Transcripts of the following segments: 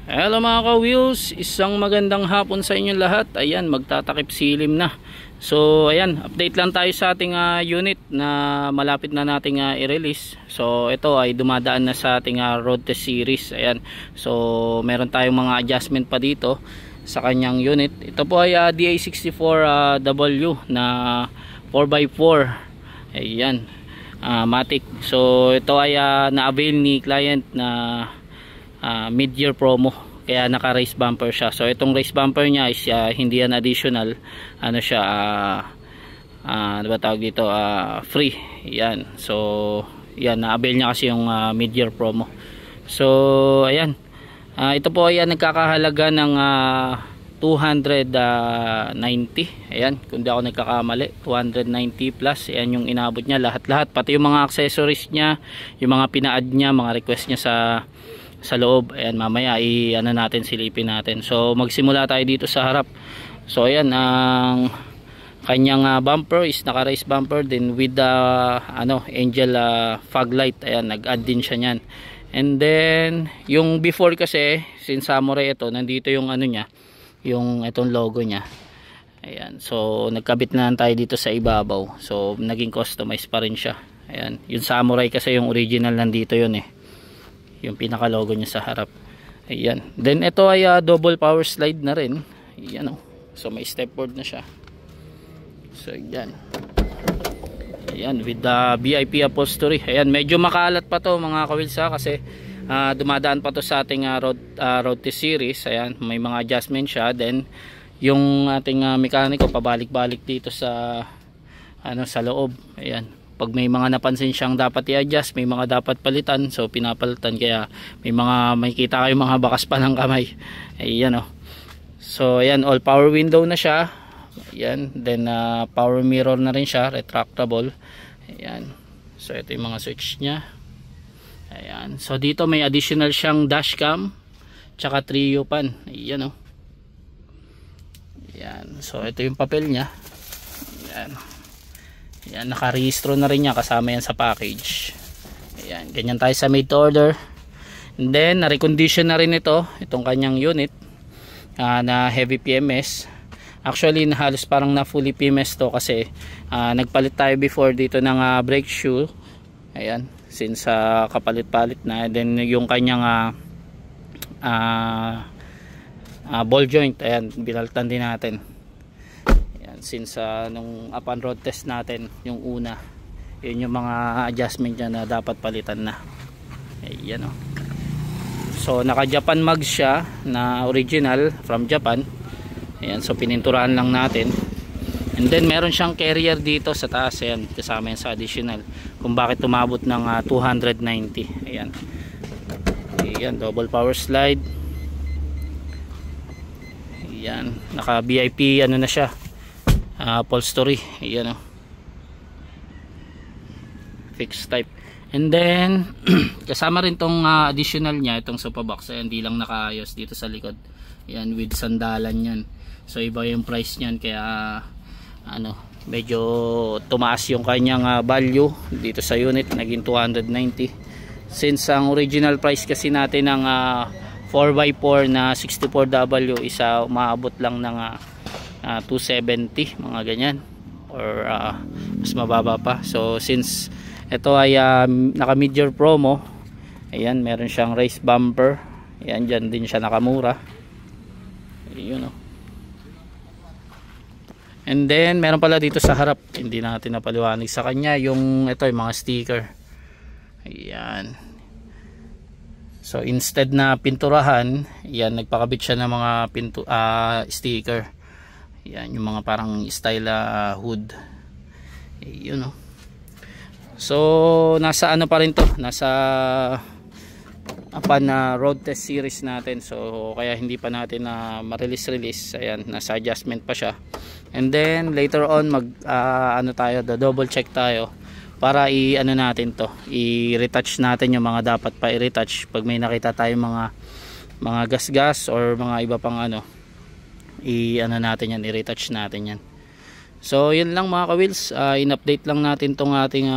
Hello mga ka-wheels, isang magandang hapon sa inyong lahat. Ayan, magtatakip silim na. So ayan, update lang tayo sa ating unit na malapit na nating i-release. So ito ay dumadaan na sa ating road test series. Ayan, so meron tayong mga adjustment pa dito sa kanyang unit. Ito po ay DA64W na 4x4. Ayan, Matic. So ito ay na-avail ni client na mid-year promo, kaya naka race bumper siya. So itong race bumper niya is hindi yan additional, ano siya, ano ba tawag dito, free yan. So yan, na-avail niya kasi yung mid-year promo. So ayan, ito po ay nagkakahalaga ng 290. Ayan, kung di ako nagkakamali, 290 plus. Ayan yung inabot niya, lahat-lahat, pati yung mga accessories niya, yung mga pina-add niya, mga request niya sa loob. Ayan, mamaya ano natin, silipin natin. So magsimula tayo dito sa harap. So ayan, ang kanyang bumper is naka race bumper din with angel fog light. Ayan, nag-add din siya niyan. And then yung before kasi, since Samurai ito, nandito yung ano niya, yung itong logo niya. Ayan, so nagkabit na tayo dito sa ibabaw. So naging customized pa rin siya. Ayan, yung Samurai kasi yung original nandito yun yung pinaka logo niya sa harap. Ayan, then ito ay double power slide na rin. Ayan, so may stepboard na siya. So ayan, with the VIP upholstery. Ayan, medyo makalat pa to mga kawilsa kasi dumadaan pa to sa ating road test series. Ayan, may mga adjustment siya. Then yung ating mekaniko pabalik-balik dito sa sa loob. Ayan, pag may mga napansin siyang dapat i-adjust, may mga dapat palitan, so pinapalitan. Kaya may makikita kayo mga bakas pa ng kamay. Ayan, so ayan, all power window na siya. Ayan, then power mirror na rin siya, retractable. Ayan, so ito yung mga switch nya. Ayan, so dito may additional siyang dashcam tsaka trio pan. Ayan, ayan, so ito yung papel nya. Ayan, ayan, nakarehistro na rin niya, kasama yan sa package. Ayan, ganyan tayo sa made to order. And then na-recondition na rin itong kanyang unit na heavy PMS. Actually halos parang na fully PMS to kasi nagpalit tayo before dito ng brake shoe. Ayan, since kapalit-palit na. And then yung kanyang ball joint, ayan, binaltan din natin. Since nung upon road test natin yung una, yun yung mga adjustment niya na dapat palitan na. Ayan, so naka Japan mag siya na original from Japan. Ayan, so pininturahan lang natin. And then meron siyang carrier dito sa taas. Ayan, kasama yan sa additional kung bakit tumabot ng 290. Ayan, ayan, double power slide. Ayan, naka VIP na siya, upholstery. Ayan, fixed type. And then kasama rin tong additional nya, itong sofa box. Ayan, di lang nakaayos dito sa likod. Ayan, with sandalan yan. So iba yung price nyan, kaya medyo tumaas yung kanyang value dito sa unit, naging 290. Since ang original price kasi natin ng 4x4 na 64W isa umaabot lang ng 270, mga ganyan, or mas mababa pa. So since ito ay naka mid-year promo, ayan, meron siyang race bumper. Ayan, dyan din siya nakamura. Ayun, and then meron pala dito sa harap, hindi natin napaliwanag sa kanya, yung ito, yung mga sticker. Ayan, so instead na pinturahan, ayan, nagpakabit siya ng mga sticker. Yan, yung mga parang style hood. Ayun, so nasa pa rin to, nasa road test series natin. So kaya hindi pa natin ma-release. Ayan, nasa adjustment pa siya. And then later on tayo, double check tayo para natin to, i-retouch natin yung mga dapat pa i-retouch. Pag may nakita tayong mga gas or mga iba pang natin yan, i-retouch natin yan. So yun lang mga ka-wheels, in-update lang natin tong ating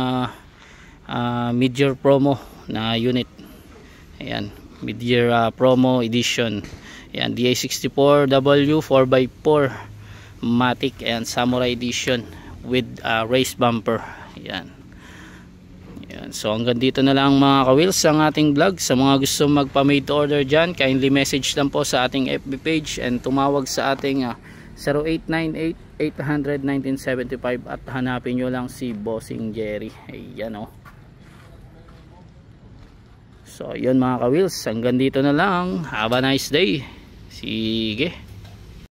mid-year promo na unit. Ayan, mid-year promo edition. Ayan, DA64W 4x4 Matic and Samurai edition with race bumper. Ayan. Ayan. So hanggang dito na lang mga ka-wheels ang ating vlog. Sa mga gusto magpa-made to order dyan, kindly message lang po sa ating FB page and tumawag sa ating 0898-800-1975 at hanapin nyo lang si Bossing Jerry. Ayan o. So yun mga ka-wheels, hanggang dito na lang. Have a nice day. Sige.